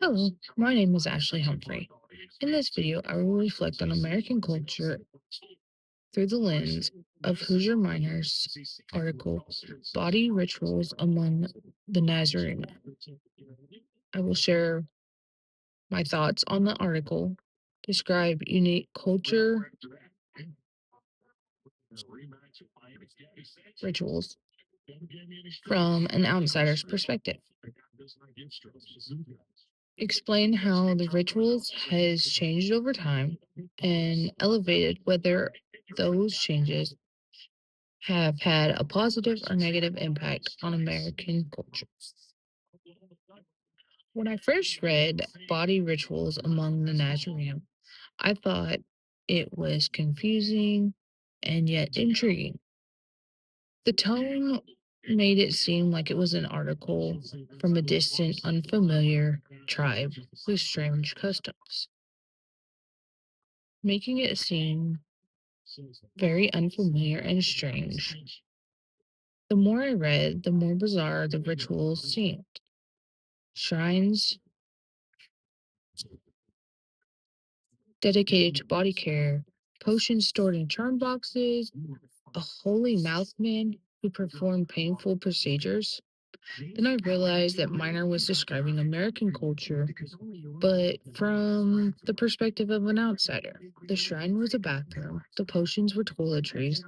Hello, my name is Ashley Humphrey. In this video, I will reflect on American culture through the lens of Hoosier Miner's article, Body Rituals Among the Nacirema. I will share my thoughts on the article, describe unique culture rituals from an outsider's perspective. Explain how the rituals has changed over time and elevated whether those changes have had a positive or negative impact on American culture. When I first read Body Rituals Among the Nazarene, I thought it was confusing and yet intriguing. The tone made it seem like it was an article from a distant, unfamiliar tribe with strange customs, making it seem very unfamiliar and strange. The more I read, the more bizarre the rituals seemed. Shrines dedicated to body care, potions stored in charm boxes, a holy mouthman who performed painful procedures. Then I realized that Miner was describing American culture, but from the perspective of an outsider. The shrine was a bathroom, the potions were toiletries,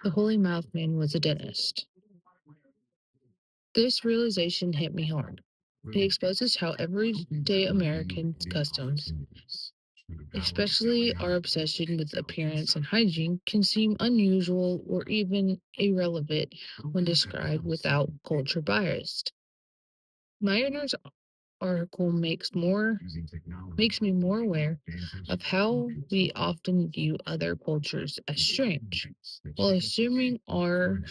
the holy mouthman was a dentist. This realization hit me hard. It exposes how everyday American customs, especially our obsession with appearance and hygiene, can seem unusual or even irrelevant when described without culture bias. Meyer's article makes me more aware of how we often view other cultures as strange, while assuming our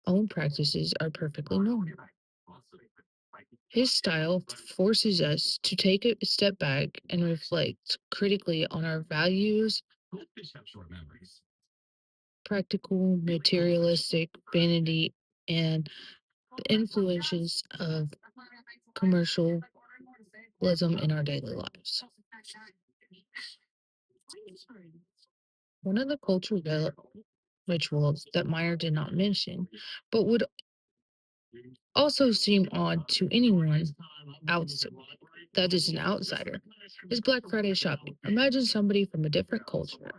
own practices are perfectly normal. His style forces us to take a step back and reflect critically on our values, practical, materialistic, vanity, and the influences of commercialism in our daily lives. One of the rituals that Meyer did not mention, but would also seem odd to anyone else that is an outsider, is Black Friday shopping. Imagine somebody from a different culture,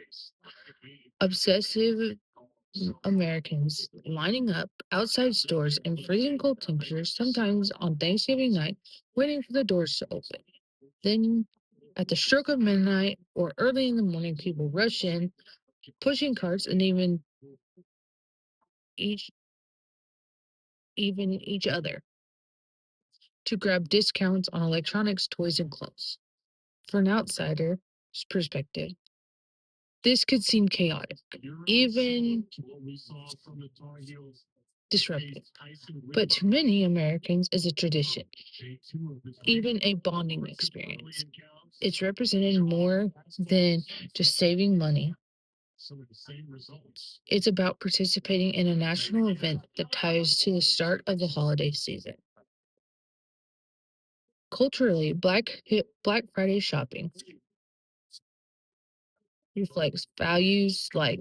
obsessive Americans lining up outside stores in freezing cold temperatures, sometimes on Thanksgiving night, waiting for the doors to open. Then, at the stroke of midnight or early in the morning, people rush in, pushing carts and each even each other to grab discounts on electronics, toys, and clothes. For an outsider's perspective, this could seem chaotic, even disruptive, but to many Americans is a tradition, even a bonding experience. It's represented more than just saving money. It's about participating in a national event that ties to the start of the holiday season. Culturally, Black Friday shopping reflects values like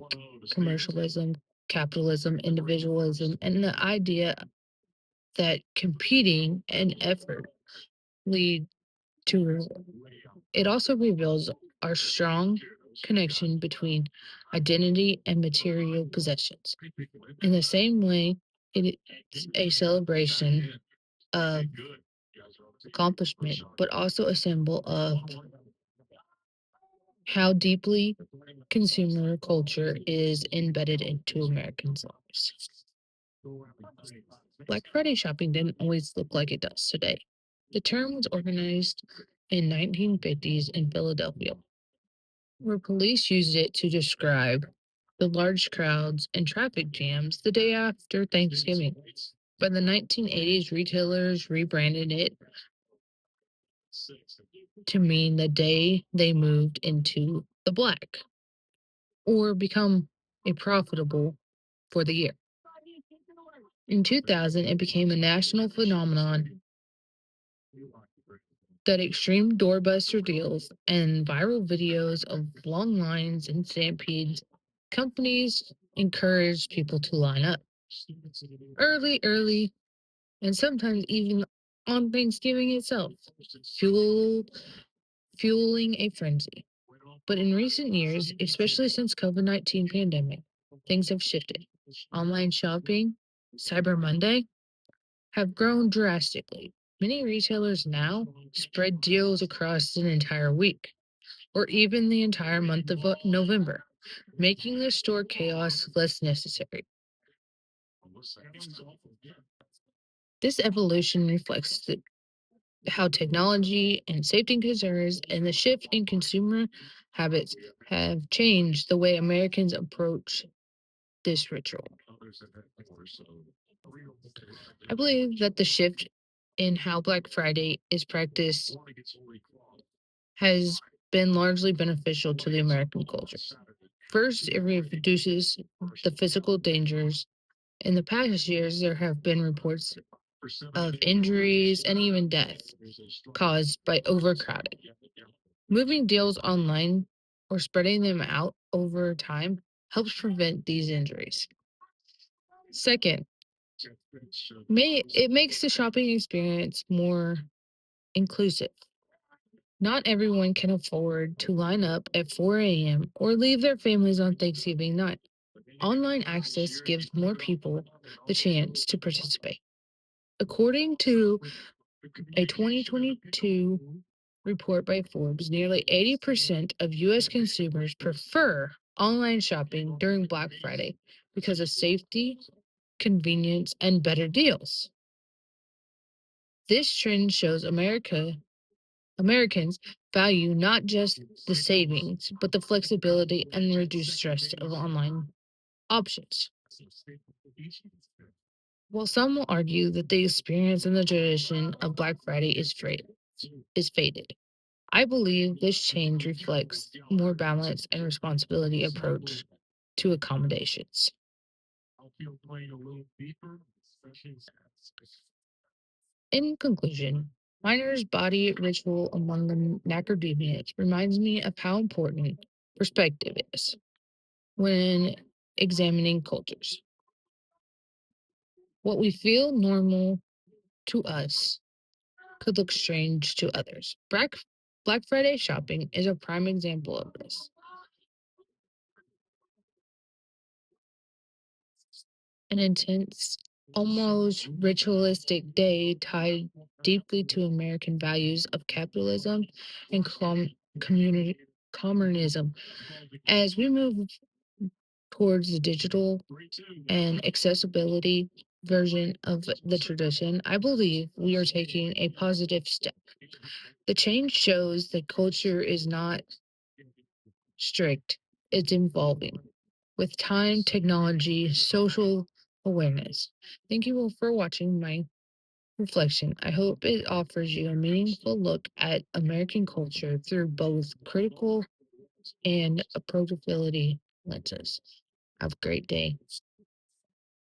commercialism, capitalism, individualism, and the idea that competing and effort lead to reward. It also reveals our strong connection between identity and material possessions. In the same way, it is a celebration of accomplishment, but also a symbol of how deeply consumer culture is embedded into Americans' lives. Black Friday shopping didn't always look like it does today. The term was organized in 1950s in Philadelphia, where police used it to describe the large crowds and traffic jams the day after Thanksgiving. By the 1980s, retailers rebranded it to mean the day they moved into the black or become a profitable for the year. In 2000, it became a national phenomenon That extreme doorbuster deals and viral videos of long lines and stampedes, companies encourage people to line up early, and sometimes even on Thanksgiving itself, fuel, fueling a frenzy. But in recent years, especially since COVID-19 pandemic, things have shifted. Online shopping, Cyber Monday, have grown drastically. Many retailers now spread deals across an entire week or even the entire month of November, making the store chaos less necessary. This evolution reflects how technology and safety concerns and the shift in consumer habits have changed the way Americans approach this ritual. I believe that the shift in how Black Friday is practiced has been largely beneficial to the American culture. First, it reduces the physical dangers. In the past years, there have been reports of injuries and even death caused by overcrowding. Moving deals online or spreading them out over time helps prevent these injuries. Second, it makes the shopping experience more inclusive. Not everyone can afford to line up at 4 a.m. or leave their families on Thanksgiving night. Online access gives more people the chance to participate. According to a 2022 report by Forbes, nearly 80% of U.S. consumers prefer online shopping during Black Friday because of safety, convenience, and better deals. This trend shows Americans value not just the savings, but the flexibility and reduced stress of online options. While some will argue that the experience and the tradition of Black Friday is faded, I believe this change reflects more balanced and responsibility approach to accommodations. In conclusion, Miner's body ritual among the Nacirema reminds me of how important perspective is when examining cultures. What we feel normal to us could look strange to others. Black Friday shopping is a prime example of this. An intense, almost ritualistic day tied deeply to American values of capitalism and community communism. As we move towards the digital and accessibility version of the tradition, I believe we are taking a positive step. The change shows that culture is not strict, it's evolving with time, technology, social awareness. Thank you all for watching my reflection. I hope it offers you a meaningful look at American culture through both critical and approachability lenses. Have a great day.